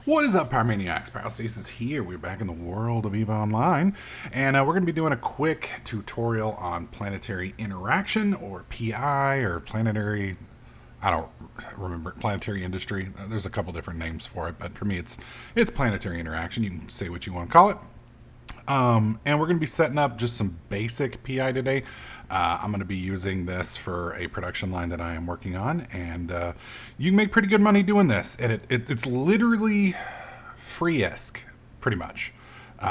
What is up, Pyromaniacs? Pyrostasis here. We're back in the world of EVA Online, and we're going to be doing a quick tutorial on planetary interaction, or PI, or planetary. I don't remember planetary industry. There's a couple different names for it, but for me, it's planetary interaction. You can say what you want to call it. And we're going to be setting up just some basic PI today. I'm going to be using this for a production line that I am working on, and you can make pretty good money doing this. And it's literally free-esque, pretty much.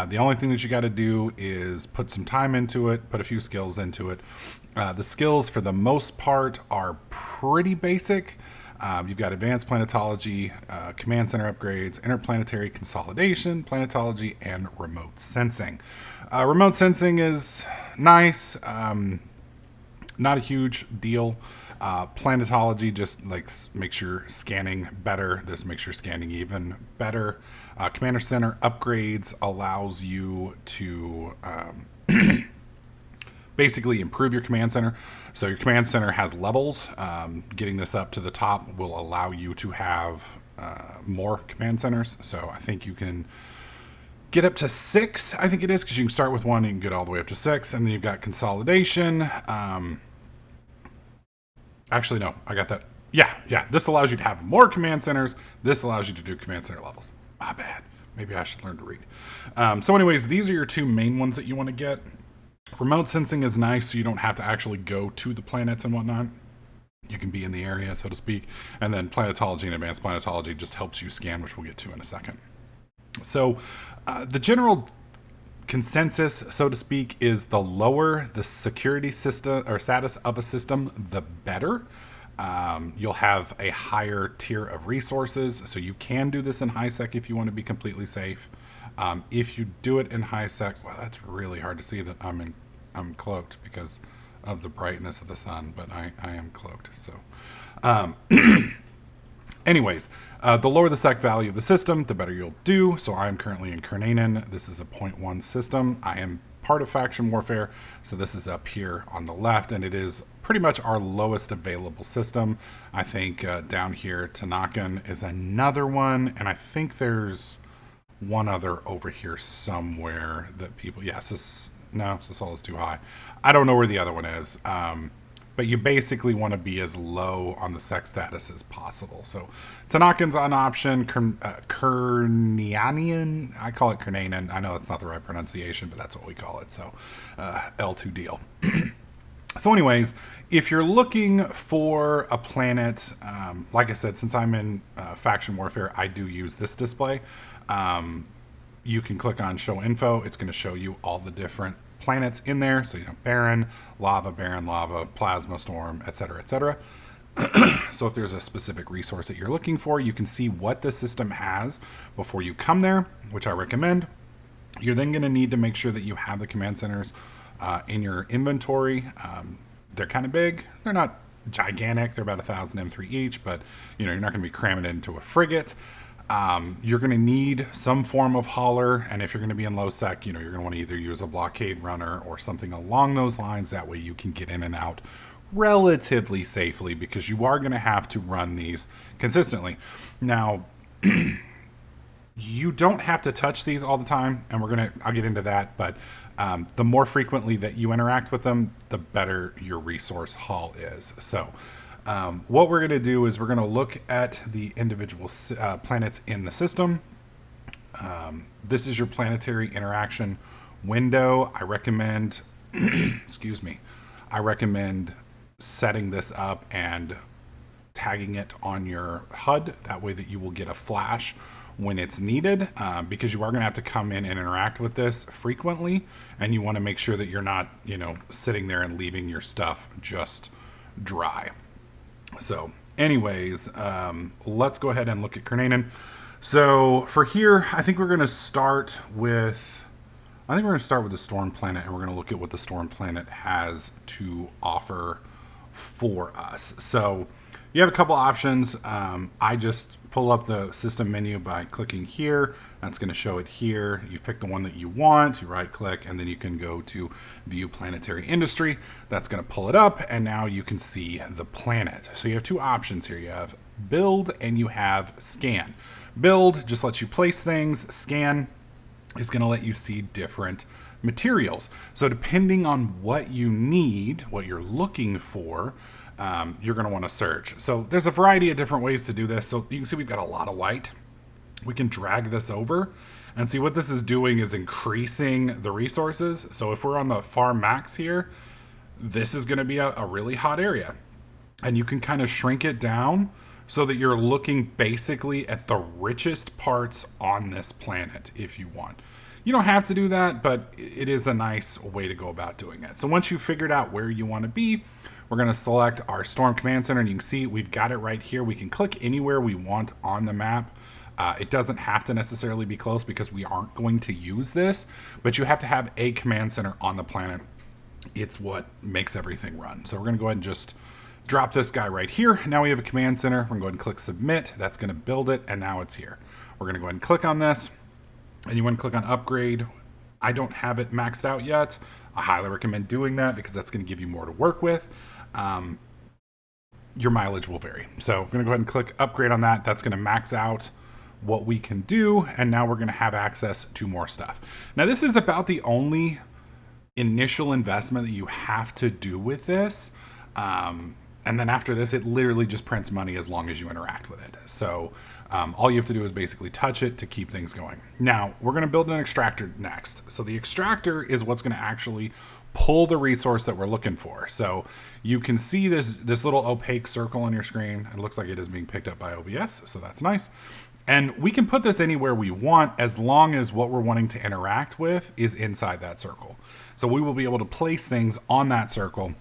The only thing that you got to do is put some time into it, put a few skills into it. The skills, for the most part, are pretty basic. You've got advanced planetology, command center upgrades, interplanetary consolidation, planetology, and remote sensing. Remote sensing is nice, not a huge deal. Planetology just makes your scanning better. This makes your scanning even better. Commander center upgrades allows you to basically improve your command center. So your command center has levels. Getting this up to the top will allow you to have more command centers. So I think you can get up to 6, I think it is, because you can start with 1 and you can get all the way up to 6. And then you've got consolidation. Actually, no, I got that. Yeah. This allows you to have more command centers. This allows you to do command center levels. My bad. Maybe I should learn to read. So anyways, these are your two main ones that you want to get. Remote sensing is nice, so you don't have to actually go to the planets and whatnot. You can be in the area, so to speak. And then planetology and advanced planetology just helps you scan, which we'll get to in a second. So the general consensus, so to speak, is the lower the security system or status of a system, the better. You'll have a higher tier of resources, so you can do this in high sec if you want to be completely safe. If you do it in high sec, well, that's really hard to see that I'm cloaked because of the brightness of the sun, but I am cloaked. So, anyways, the lower the sec value of the system, the better you'll do. So I'm currently in Kernanen. This is a 0.1 system. I am part of faction warfare, so this is up here on the left, and it is pretty much our lowest available system. I think down here, Tanakan is another one, and I think there's one other over here somewhere that people, Sisal is too high. I don't know where the other one is, but you basically want to be as low on the sec status as possible. So Tanakan's an option. Kernianian, I call it Kernanen. I know it's not the right pronunciation, but that's what we call it. So L2 deal. So anyways, if you're looking for a planet, like I said, since I'm in faction warfare, I do use this display. You can click on show info. It's going to show you all the different planets in there. So, barren lava, plasma storm, etc., etc. So if there's a specific resource that you're looking for, you can see what the system has before you come there, which I recommend. You're then going to need to make sure that you have the command centers in your inventory. They're kind of big. They're not gigantic. They're about 1,000 M3 each, but you're not going to be cramming it into a frigate. You're going to need some form of hauler, and if you're going to be in low sec, you're going to want to either use a blockade runner or something along those lines. That way you can get in and out relatively safely, because you are going to have to run these consistently. Now, you don't have to touch these all the time, and I'll get into that, but the more frequently that you interact with them, the better your resource haul is. So what we're going to do is we're going to look at the individual planets in the system. This is your planetary interaction window. I recommend, I recommend setting this up and tagging it on your HUD. That way that you will get a flash when it's needed, because you are going to have to come in and interact with this frequently, and you want to make sure that you're not, sitting there and leaving your stuff just dry. So anyways, let's go ahead and look at Kernanen. So for here, I think we're going to start with the storm planet, and we're going to look at what the storm planet has to offer for us. So you have a couple options. I just pull up the system menu by clicking here. That's going to show it here. You pick the one that you want, you right click, and then you can go to view planetary industry. That's going to pull it up, and now you can see the planet. So you have two options here. You have build and you have scan. Build just lets you place things. Scan is going to let you see different materials. So depending on what you need, what you're looking for, you're going to want to search. So there's a variety of different ways to do this. So you can see we've got a lot of white. We can drag this over and see what this is doing is increasing the resources. So if we're on the far max here, this is going to be a really hot area. And you can kind of shrink it down so that you're looking basically at the richest parts on this planet if you want. You don't have to do that, but it is a nice way to go about doing it. So once you've figured out where you want to be, we're going to select our Storm Command Center, and you can see we've got it right here. We can click anywhere we want on the map. It doesn't have to necessarily be close because we aren't going to use this, but you have to have a command center on the planet. It's what makes everything run. So we're going to go ahead and just drop this guy right here. Now we have a command center. We're going to go ahead and click submit. That's going to build it, and now it's here. We're going to go ahead and click on this, and you want to click on upgrade. I don't have it maxed out yet. I highly recommend doing that because that's going to give you more to work with. Your mileage will vary. So we're going to go ahead and click upgrade on that. That's going to max out what we can do, and now we're going to have access to more stuff. Now this is about the only initial investment that you have to do with this, and then after this it literally just prints money as long as you interact with it. So all you have to do is basically touch it to keep things going. Now we're going to build an extractor next. So the extractor is what's going to actually pull the resource that we're looking for. So you can see this little opaque circle on your screen. It looks like it is being picked up by OBS, so that's nice. And we can put this anywhere we want as long as what we're wanting to interact with is inside that circle. So we will be able to place things on that circle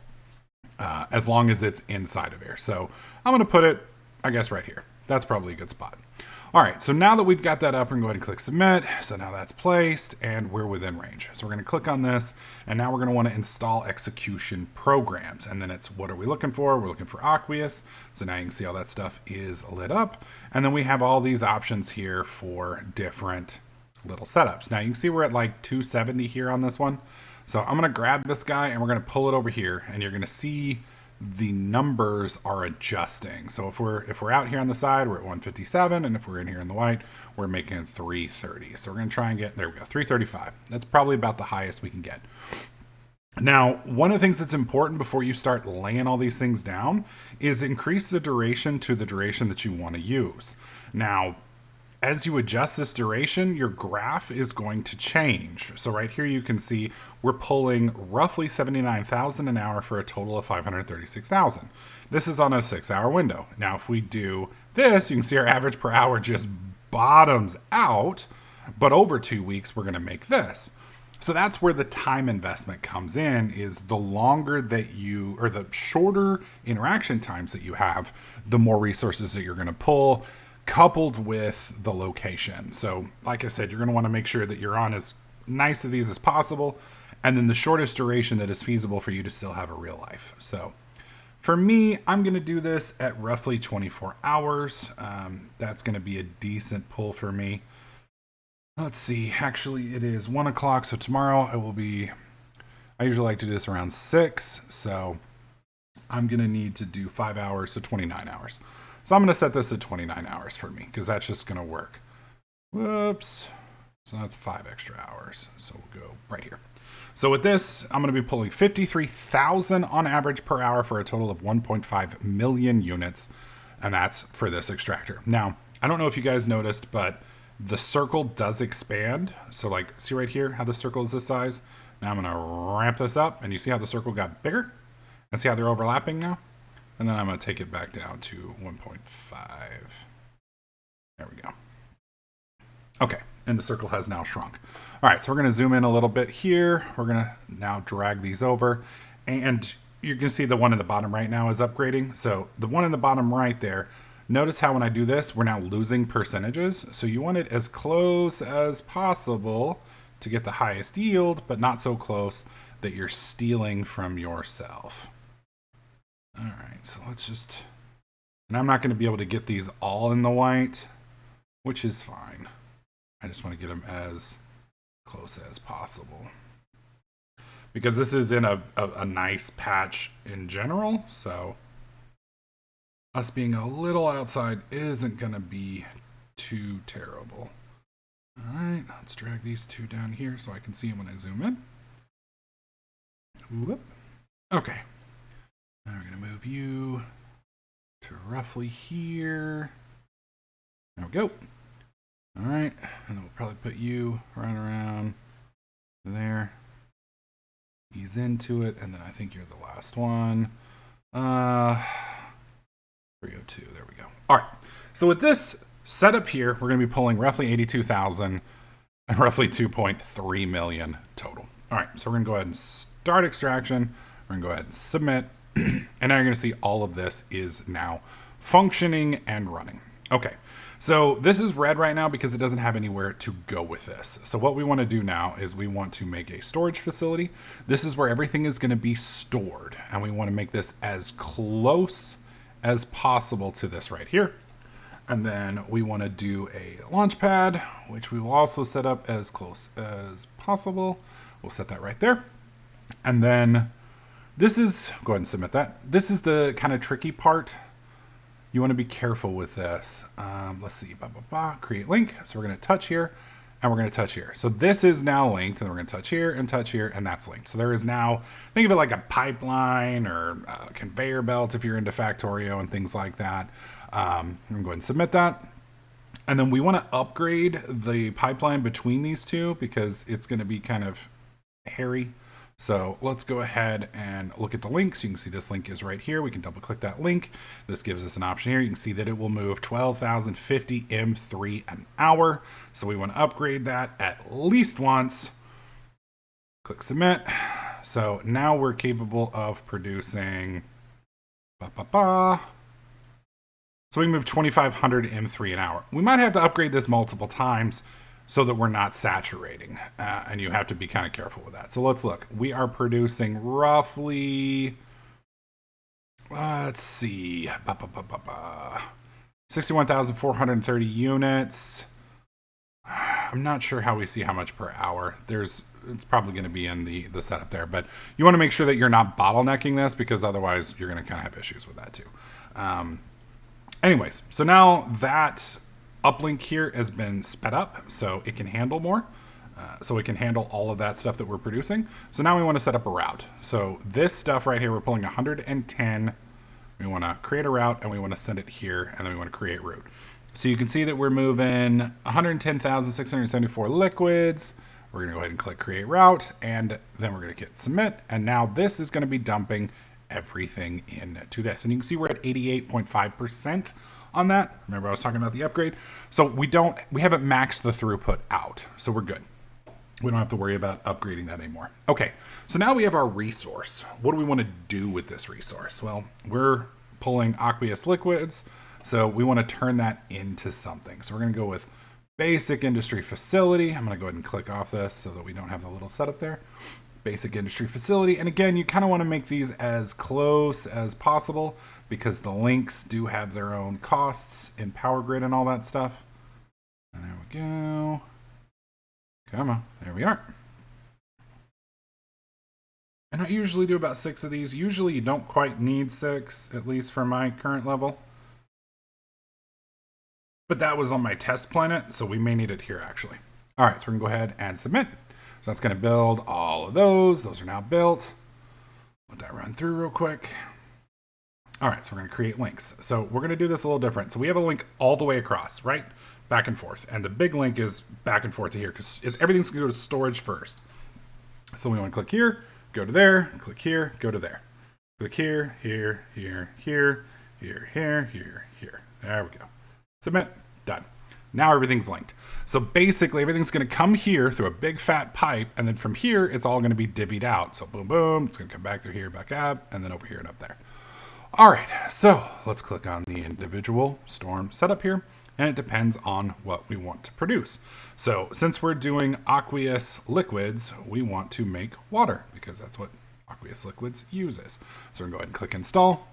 as long as it's inside of here. So I'm going to put it, I guess, right here. That's probably a good spot. All right, so now that we've got that up, we're going to go ahead and click submit. So now that's placed and we're within range. So we're going to click on this, and now we're going to want to install execution programs. And then it's, what are we looking for? We're looking for Aqueous. So now you can see all that stuff is lit up. And then we have all these options here for different little setups. Now you can see we're at like 270 here on this one. So I'm going to grab this guy and we're going to pull it over here, and you're going to see the numbers are adjusting. So if we're out here on the side, we're at 157, and if we're in here in the white, we're making it 330. So we're going to try and get, there we go, 335. That's probably about the highest we can get. Now, one of the things that's important before you start laying all these things down is increase the duration to the duration that you want to use. Now, as you adjust this duration, your graph is going to change. So right here you can see we're pulling roughly 79,000 an hour for a total of 536,000. This is on a 6-hour window. Now if we do this, you can see our average per hour just bottoms out, but over 2 weeks we're going to make this. So that's where the time investment comes in, is the longer that you, or the shorter interaction times that you have, the more resources that you're going to pull, coupled with the location. So like I said, you're going to want to make sure that you're on as nice of these as possible, and then the shortest duration that is feasible for you to still have a real life. So for me, I'm going to do this at roughly 24 hours. That's going to be a decent pull for me. Let's see, actually it is 1 o'clock, so tomorrow I usually like to do this around 6, so I'm going to need to do 5 hours, so 29 hours. So I'm going to set this at 29 hours for me, because that's just going to work. Whoops. So that's 5 extra hours. So we'll go right here. So with this, I'm going to be pulling 53,000 on average per hour for a total of 1.5 million units. And that's for this extractor. Now, I don't know if you guys noticed, but the circle does expand. So like, see right here how the circle is this size? Now I'm going to ramp this up, and you see how the circle got bigger? And see how they're overlapping now? And then I'm going to take it back down to 1.5. There we go. Okay, and the circle has now shrunk. All right, so we're going to zoom in a little bit here. We're going to now drag these over. And you can see the one in the bottom right now is upgrading. So the one in the bottom right there, notice how when I do this, we're now losing percentages. So you want it as close as possible to get the highest yield, but not so close that you're stealing from yourself. All right, so let's just, and I'm not going to be able to get these all in the white, which is fine. I just want to get them as close as possible, because this is in a nice patch in general. So us being a little outside isn't going to be too terrible. All right, let's drag these two down here so I can see them when I zoom in. Whoop. Okay. Now we're going to move you to roughly here. There we go. All right, and then we'll probably put you right around there. Ease into it, and then I think you're the last one. 302, there we go. All right, so with this setup here, we're going to be pulling roughly 82,000 and roughly 2.3 million total. All right, so we're going to go ahead and start extraction. We're going to go ahead and submit, and now you're going to see all of this is now functioning and running. Okay, so this is red right now because it doesn't have anywhere to go with this. So what we want to do now is we want to make a storage facility. This is where everything is going to be stored, and we want to make this as close as possible to this right here. And then we want to do a launch pad, which we will also set up as close as possible. We'll set that right there. And then this is, go ahead and submit that. This is the kind of tricky part. You want to be careful with this. Let's see, create link. So we're going to touch here and we're going to touch here. So this is now linked, and we're going to touch here, and that's linked. So there is now, think of it like a pipeline or a conveyor belt if you're into Factorio and things like that. I'm going to go ahead and submit that. And then we want to upgrade the pipeline between these two because it's going to be kind of hairy. So let's go ahead and look at the links. You can see this link is right here. We can double click that link. This gives us an option here. You can see that it will move 12,050 M3 an hour. So we want to upgrade that at least once. Click submit. So now we're capable of producing so we move 2,500 M3 an hour. We might have to upgrade this multiple times so that we're not saturating. And you have to be kind of careful with that. So let's look. We are producing roughly, let's see, 61,430 units. I'm not sure how we see how much per hour. It's probably going to be in the setup there. But you want to make sure that you're not bottlenecking this because otherwise you're going to kind of have issues with that too. Anyways, so now that uplink here has been sped up so it can handle more. So it can handle all of that stuff that we're producing. So now we want to set up a route. So this stuff right here, we're pulling 110. We want to create a route and we want to send it here, and then we want to create route. So you can see that we're moving 110,674 liquids. We're going to go ahead and click create route, and then we're going to hit submit. And now this is going to be dumping everything into this. And you can see we're at 88.5% on that. Remember I was talking about the upgrade. So we haven't maxed the throughput out. So we're good. We don't have to worry about upgrading that anymore. Okay, so now we have our resource. What do we want to do with this resource? Well, we're pulling aqueous liquids, so we want to turn that into something. So we're going to go with basic industry facility. I'm going to go ahead and click off this so that we don't have the little setup there. Basic industry facility. And again, you kind of want to make these as close as possible because the links do have their own costs in power grid and all that stuff. And there we go. Come on, there we are. And I usually do about 6 of these. Usually you don't quite need 6, at least for my current level. But that was on my test planet, so we may need it here actually. All right, so we're gonna go ahead and submit. So that's gonna build all of those. Those are now built. Let that run through real quick. All right, so we're gonna create links. So we're gonna do this a little different. So we have a link all the way across, right? Back and forth. And the big link is back and forth to here because everything's gonna go to storage first. So we wanna click here, go to there, click here, go to there. Click here, here, here, here, here, here, here, here. There we go. Submit, done. Now everything's linked. So basically everything's gonna come here through a big fat pipe, and then from here, it's all gonna be divvied out. So boom, boom, it's gonna come back through here, back up, and then over here and up there. All right, so let's click on the individual storm setup here, and it depends on what we want to produce. So since we're doing aqueous liquids, we want to make water because that's what aqueous liquids uses. So we're gonna go ahead and click install.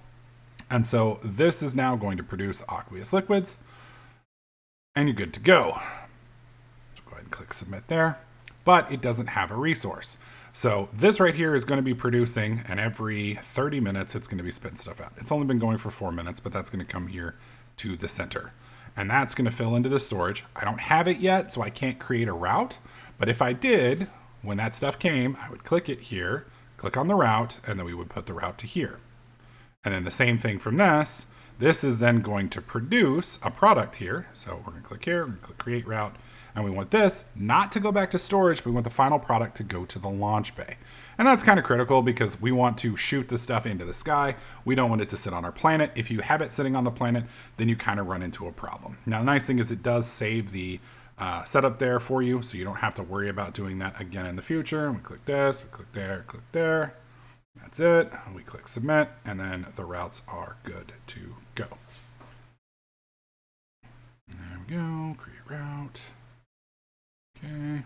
And so this is now going to produce aqueous liquids, and you're good to go. So go ahead and click submit there, but it doesn't have a resource. So this right here is going to be producing, and every 30 minutes it's going to be spitting stuff out. It's only been going for 4 minutes, but that's going to come here to the center. And that's going to fill into the storage. I don't have it yet, so I can't create a route. But if I did, when that stuff came, I would click it here, click on the route, and then we would put the route to here. And then the same thing from this. This is then going to produce a product here. So we're going to click here, we're going to click create route. And we want this not to go back to storage, but we want the final product to go to the launch bay. And that's kind of critical because we want to shoot the stuff into the sky. We don't want it to sit on our planet. If you have it sitting on the planet, then you kind of run into a problem. Now, the nice thing is it does save the setup there for you, so you don't have to worry about doing that again in the future. We click this, we click there. That's it. We click submit, and then the routes are good to go. There we go. Create route. Okay.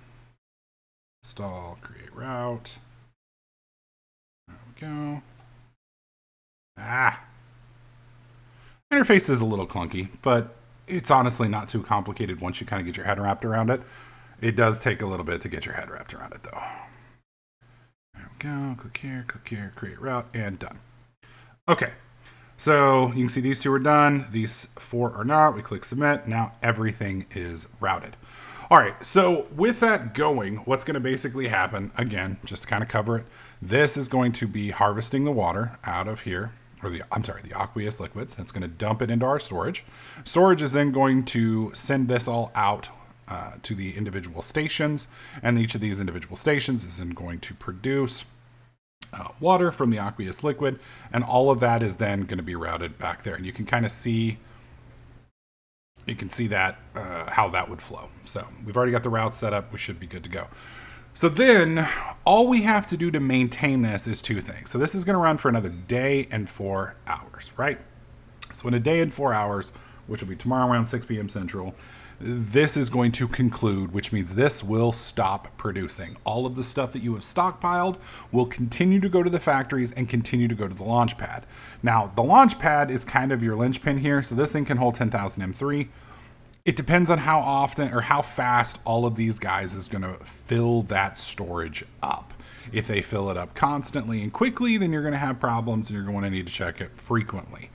Install, create route. There we go. Interface is a little clunky, but it's honestly not too complicated once you kind of get your head wrapped around it. It does take a little bit to get your head wrapped around it, though. There we go. Click here, create route, and done. Okay. So you can see these two are done. These 4 are not. We click submit. Now everything is routed. All right, so with that going, what's going to basically happen, again, just to kind of cover it, this is going to be harvesting the water out of here, or the aqueous liquids. It's going to dump it into our storage. Storage is then going to send this all out to the individual stations, and each of these individual stations is then going to produce water from the aqueous liquid, and all of that is then going to be routed back there. And you can kind of see that how that would flow. So we've already got the route set up. We should be good to go. So then all we have to do to maintain this is 2 things. So this is going to run for another day and 4 hours, right? So in a day and 4 hours, which will be tomorrow around 6 p.m. Central, this is going to conclude, which means this will stop producing. All of the stuff that you have stockpiled will continue to go to the factories and continue to go to the launch pad. Now, the launch pad is kind of your linchpin here, so this thing can hold 10,000 M3. It depends on how often or how fast all of these guys is going to fill that storage up. If they fill it up constantly and quickly, then you're going to have problems and you're going to need to check it frequently.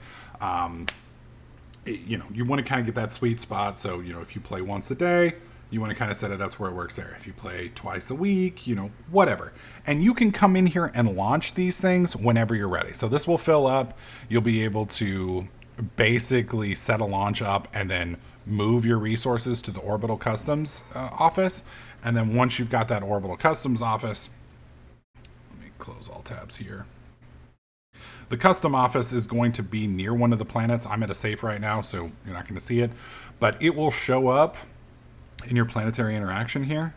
You want to kind of get that sweet spot. So, if you play once a day, you want to kind of set it up to where it works there. If you play twice a week, whatever. And you can come in here and launch these things whenever you're ready. So this will fill up. You'll be able to basically set a launch up and then move your resources to the orbital customs office. And then once you've got that orbital customs office, let me close all tabs here. The custom office is going to be near one of the planets. I'm at a safe right now, so you're not going to see it. But it will show up in your planetary interaction here.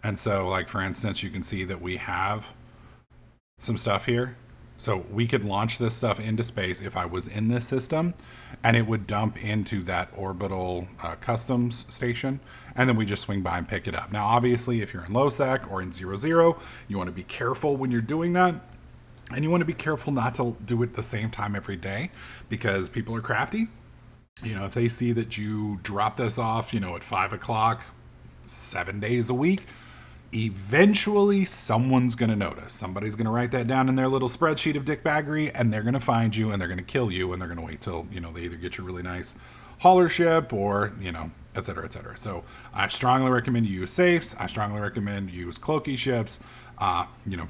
And so, like, for instance, you can see that we have some stuff here. So we could launch this stuff into space if I was in this system, and it would dump into that orbital customs station, and then we just swing by and pick it up. Now, obviously, if you're in low sec or in 0-0, you want to be careful when you're doing that. And you want to be careful not to do it the same time every day because people are crafty. If they see that you drop this off, at 5 o'clock, 7 days a week, eventually someone's going to notice. Somebody's going to write that down in their little spreadsheet of dickbaggery, and they're going to find you and they're going to kill you, and they're going to wait till, they either get you a really nice hauler ship or, et cetera, et cetera. So I strongly recommend you use safes. I strongly recommend you use cloaky ships.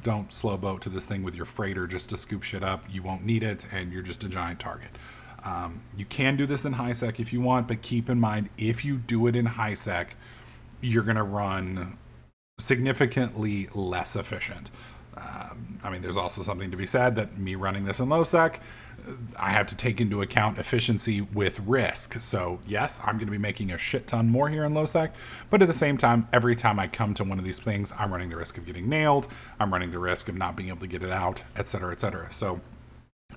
Don't slow boat to this thing with your freighter just to scoop shit up. You won't need it, and you're just a giant target. You can do this in high sec if you want, but keep in mind, if you do it in high sec, you're going to run significantly less efficient. There's also something to be said that me running this in low sec, I have to take into account efficiency with risk. So yes, I'm going to be making a shit ton more here in low sec, but at the same time, every time I come to one of these things, I'm running the risk of getting nailed. I'm running the risk of not being able to get it out, et cetera, et cetera. So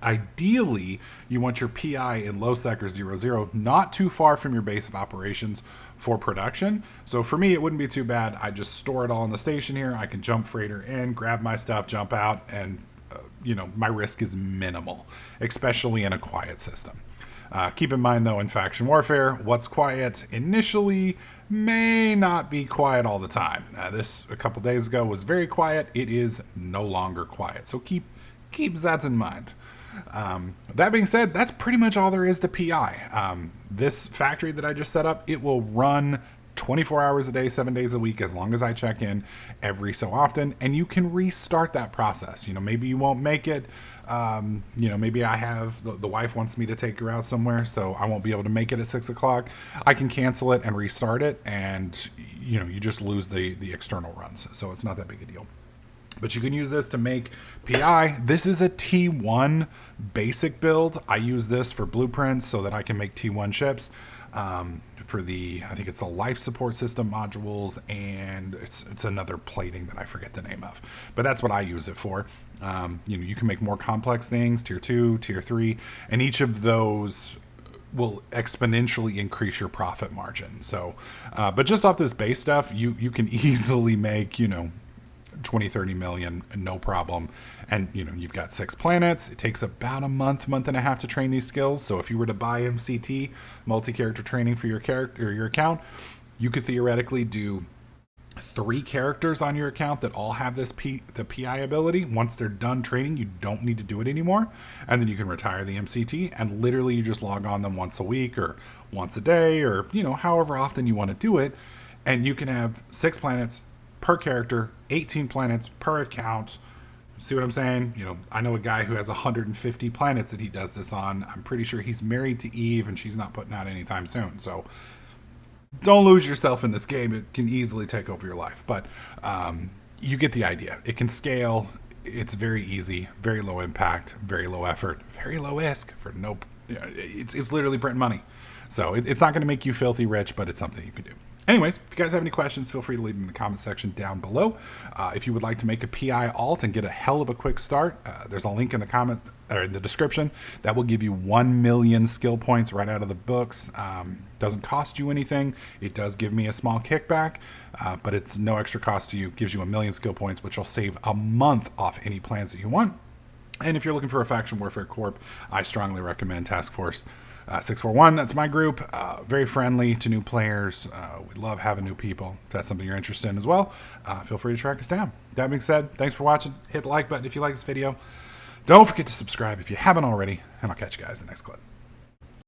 ideally, you want your PI in low sec or 0-0 not too far from your base of operations for production. So for me, it wouldn't be too bad. I just store it all in the station here. I can jump freighter in, grab my stuff, jump out, and my risk is minimal, especially in a quiet system. Keep in mind, though, in faction warfare, what's quiet initially may not be quiet all the time. This a couple days ago was very quiet. It is no longer quiet. So keep that in mind. That being said, that's pretty much all there is to PI. This factory that I just set up, it will run 24 hours a day, 7 days a week, as long as I check in every so often. And you can restart that process. Maybe you won't make it. Maybe I have the wife wants me to take her out somewhere, so I won't be able to make it at 6 o'clock. I can cancel it and restart it, and you just lose the external runs. So it's not that big a deal. But you can use this to make PI. This is a T1 basic build. I use this for blueprints so that I can make T1 ships. For I think it's the life support system modules, and it's another plating that I forget the name of. But that's what I use it for. You can make more complex things, tier 2, tier 3, and each of those will exponentially increase your profit margin. So, but just off this base stuff, you can easily make, 20-30 million, no problem. And you've got 6 planets. It takes about a month and a half to train these skills. So if you were to buy MCT, multi-character training, for your character or your account, you could theoretically do 3 characters on your account that all have the PI ability. Once they're done training, you don't need to do it anymore, and then you can retire the MCT, and literally you just log on them once a week or once a day, or however often you want to do it, and you can have 6 planets per character, 18 planets per account. See what I'm saying? I know a guy who has 150 planets that he does this on. I'm pretty sure he's married to Eve, and she's not putting out anytime soon. So don't lose yourself in this game. It can easily take over your life. But you get the idea. It can scale. It's very easy, very low impact, very low effort, very low risk for no. It's literally printing money. So it's not going to make you filthy rich, but it's something you can do. Anyways, if you guys have any questions, feel free to leave them in the comment section down below. If you would like to make a PI alt and get a hell of a quick start, there's a link in the comment or in the description that will give you 1 million skill points right out of the books. Doesn't cost you anything. It does give me a small kickback, but it's no extra cost to you. It gives you 1 million skill points, which will save a month off any plans that you want. And if you're looking for a Faction Warfare Corp, I strongly recommend Task Force 641. That's my group. Very friendly to new players. We love having new people. If that's something you're interested in as well, feel free to track us down. That being said, thanks for watching. Hit the like button if you like this video. Don't forget to subscribe if you haven't already, and I'll catch you guys in the next clip.